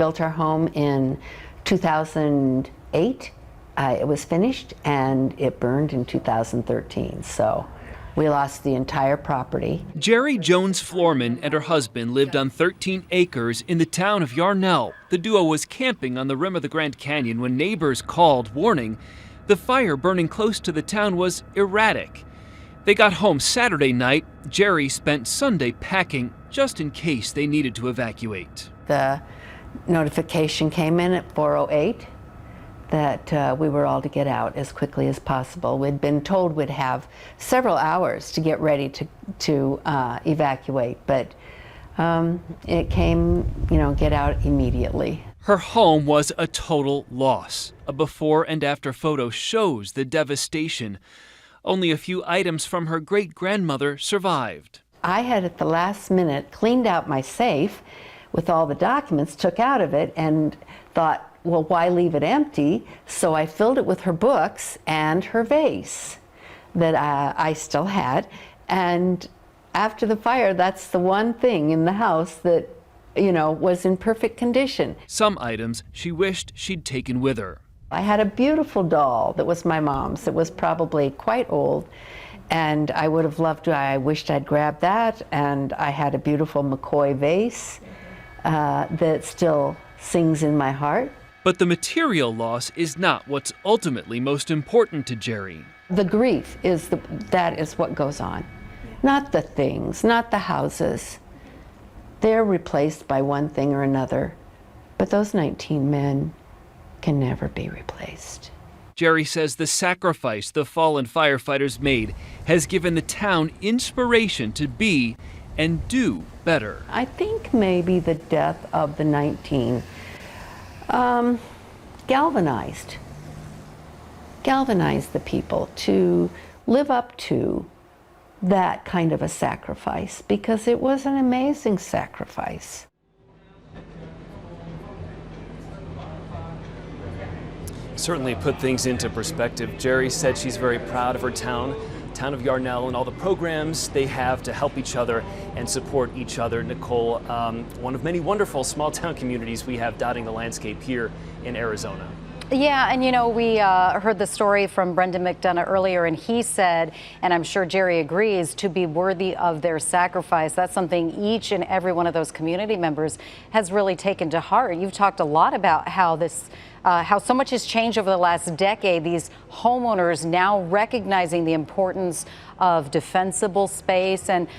built our home in 2008. It was finished, and it burned in 2013, so we lost the entire property. Jerry Jones Floorman and her husband lived on 13 acres in the town of Yarnell. The duo was camping on the rim of the Grand Canyon when neighbors called, warning the fire burning close to the town was erratic. They got home Saturday night. Jerry spent Sunday packing just in case they needed to evacuate. The notification came in at 4:08 that we were all to get out as quickly as possible. We'd been told we'd have several hours to get ready to evacuate, but it came, get out immediately. Her home was a total loss. A before and after photo shows the devastation. Only a few items from her great-grandmother survived. I had at the last minute cleaned out my safe with all the documents, took out of it, and thought, well, why leave it empty? So I filled it with her books and her vase that I still had. And after the fire, that's the one thing in the house that, was in perfect condition. Some items she wished she'd taken with her. I had a beautiful doll that was my mom's. It was probably quite old, and I would have loved to. I wished I'd grabbed that. And I had a beautiful McCoy vase that still sings in my heart. But the material loss is not what's ultimately most important to Jerry. The grief that is what goes on. Not the things, not the houses. They're replaced by one thing or another. But those 19 men can never be replaced. Jerry says the sacrifice the fallen firefighters made has given the town inspiration to be and do better. I think maybe the death of the 19 galvanized the people to live up to that kind of a sacrifice, because it was an amazing sacrifice. Certainly put things into perspective. Jerry said she's very proud of her town of Yarnell, and all the programs they have to help each other and support each other. Nicole, one of many wonderful small town communities we have dotting the landscape here in Arizona. Yeah, and we heard the story from Brendan McDonough earlier, and he said, and I'm sure Jerry agrees, to be worthy of their sacrifice. That's something each and every one of those community members has really taken to heart. You've talked a lot about how how so much has changed over the last decade. These homeowners now recognizing the importance of defensible space, and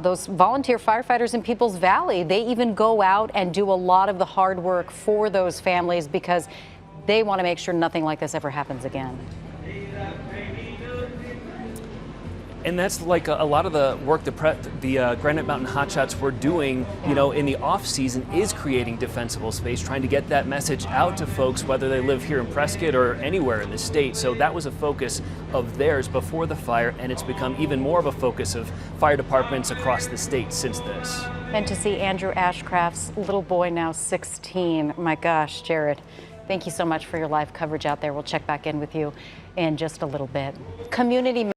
those volunteer firefighters in Peoples Valley, they even go out and do a lot of the hard work for those families because they want to make sure nothing like this ever happens again. And that's like a lot of the work the Granite Mountain Hotshots were doing, in the off season, is creating defensible space, trying to get that message out to folks, whether they live here in Prescott or anywhere in the state. So that was a focus of theirs before the fire, and it's become even more of a focus of fire departments across the state since this. And to see Andrew Ashcraft's little boy, now 16, my gosh, Jared, thank you so much for your live coverage out there. We'll check back in with you in just a little bit. Community